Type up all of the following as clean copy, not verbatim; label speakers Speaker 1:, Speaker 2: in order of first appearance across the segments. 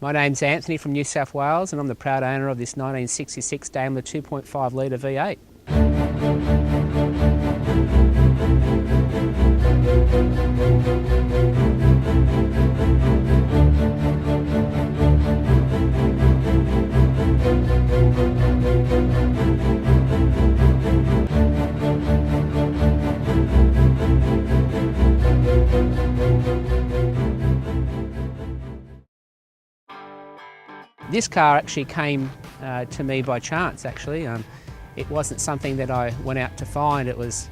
Speaker 1: My name's Anthony from New South Wales and I'm the proud owner of this 1966 Daimler 2.5 litre V8. This car actually came to me by chance. Actually, it wasn't something that I went out to find. It was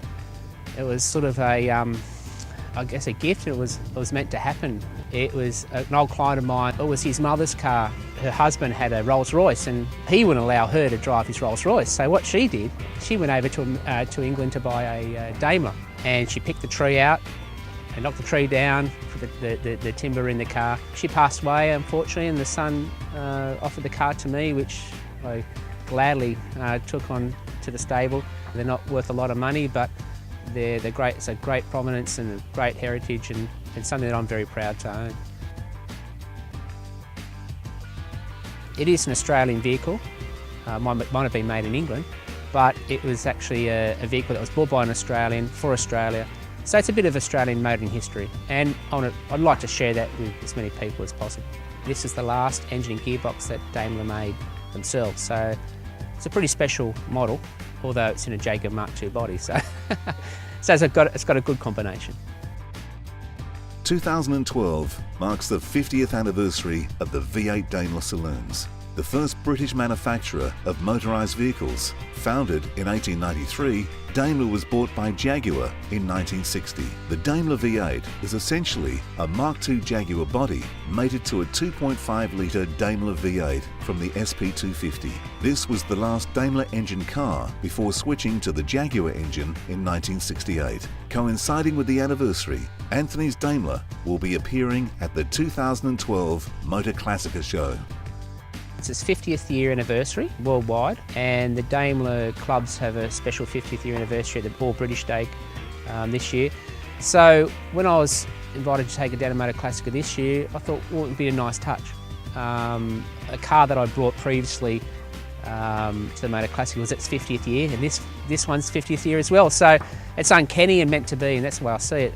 Speaker 1: sort of a, I guess, a gift. It was meant to happen. It was an old client of mine. It was his mother's car. Her husband had a Rolls Royce, and he wouldn't allow her to drive his Rolls Royce. So what she did, she went over to England to buy a Daimler, and she picked the tree out and knocked the tree down for the timber in the car. She passed away, unfortunately, and the son offered the car to me, which I gladly took on to the stable. They're not worth a lot of money, but they're great. It's a great provenance and a great heritage, and something that I'm very proud to own. It is an Australian vehicle. Might have been made in England, but it was actually a vehicle that was bought by an Australian for Australia. So it's a bit of Australian motoring history, and I'd like to share that with as many people as possible. This is the last engine and gearbox that Daimler made themselves, so it's a pretty special model, although it's in a Jaguar Mark II body, so, it's got a good combination.
Speaker 2: 2012 marks the 50th anniversary of the V8 Daimler saloons, the first British manufacturer of motorised vehicles. Founded in 1893, Daimler was bought by Jaguar in 1960. The Daimler V8 is essentially a Mark II Jaguar body mated to a 2.5 litre Daimler V8 from the SP250. This was the last Daimler engine car before switching to the Jaguar engine in 1968. Coinciding with the anniversary, Anthony's Daimler will be appearing at the 2012 Motor Classica show.
Speaker 1: It's its 50th year anniversary worldwide, and the Daimler clubs have a special 50th year anniversary at the All British Day this year. So when I was invited to take it down to Motor Classica this year, I thought, well, it would be a nice touch. A car that I brought previously to the Motor Classica was its 50th year, and this one's 50th year as well. So it's uncanny and meant to be, and that's the way I see it.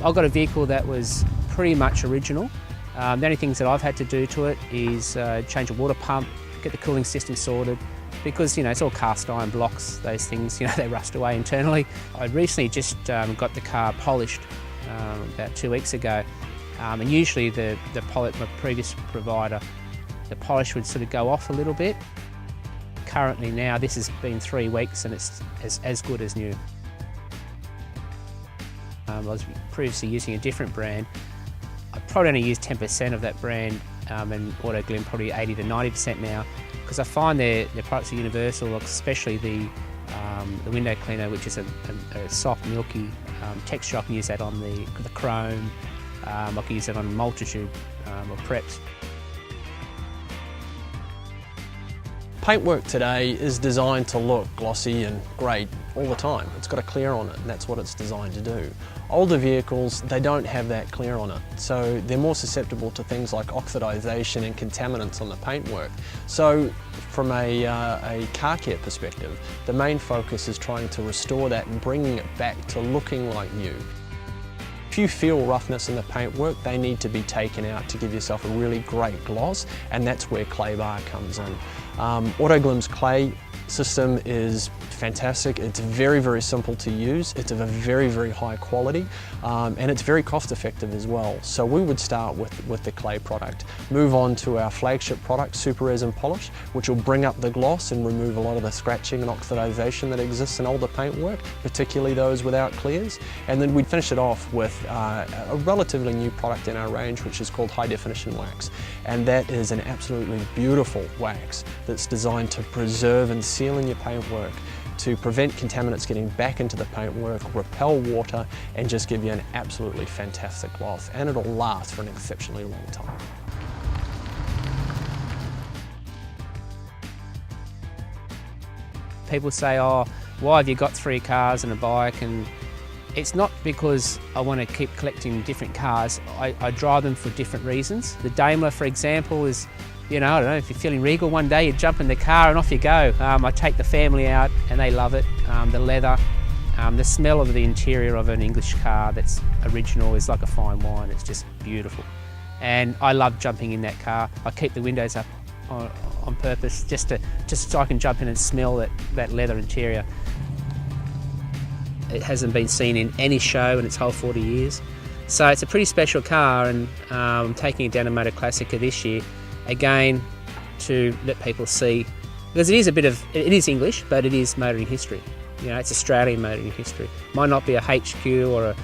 Speaker 1: I've got a vehicle that was pretty much original. The only things that I've had to do to it is change a water pump, get the cooling system sorted, because it's all cast iron blocks, those things, they rust away internally. I recently just got the car polished about 2 weeks ago, and usually my previous provider, the polish would sort of go off a little bit. Currently now, this has been 3 weeks and it's as good as new. I was previously using a different brand. I probably only use 10% of that brand, and Autoglym probably 80 to 90% now, because I find their products are universal, especially the window cleaner, which is a soft, milky texture. I can use that on the chrome. I can use it on a multitude of preps.
Speaker 3: Paintwork today is designed to look glossy and great all the time. It's got a clear on it, and that's what it's designed to do. Older vehicles, they don't have that clear on it, so they're more susceptible to things like oxidization and contaminants on the paintwork. So from a car care perspective, the main focus is trying to restore that and bringing it back to looking like new. If you feel roughness in the paintwork, they need to be taken out to give yourself a really great gloss, and that's where clay bar comes in. Autoglym's clay system is fantastic. It's very, very simple to use. It's of a very, very high quality, and it's very cost effective as well. So we would start with the clay product, move on to our flagship product, Super Resin Polish, which will bring up the gloss and remove a lot of the scratching and oxidization that exists in older paintwork, particularly those without clears. And then we'd finish it off with a relatively new product in our range, which is called High Definition Wax. And that is an absolutely beautiful wax that's designed to preserve and seal in your paintwork, to prevent contaminants getting back into the paintwork, repel water, and just give you an absolutely fantastic gloss. And it'll last for an exceptionally long time.
Speaker 1: People say, oh, why have you got 3 cars and a bike? And it's not because I want to keep collecting different cars. I drive them for different reasons. The Daimler, for example, is, I don't know, if you're feeling regal one day, you jump in the car and off you go. I take the family out and they love it. The leather, the smell of the interior of an English car that's original is like a fine wine. It's just beautiful. And I love jumping in that car. I keep the windows up on purpose just so I can jump in and smell that leather interior. It hasn't been seen in any show in its whole 40 years. So it's a pretty special car, and I'm taking it down to Motor Classica this year, again, to let people see, because it is English, but it is motoring history. It's Australian motoring history. Might not be a HQ or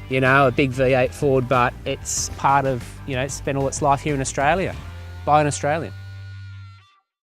Speaker 1: a big V8 Ford, but it's part of, it's spent all its life here in Australia by an Australian.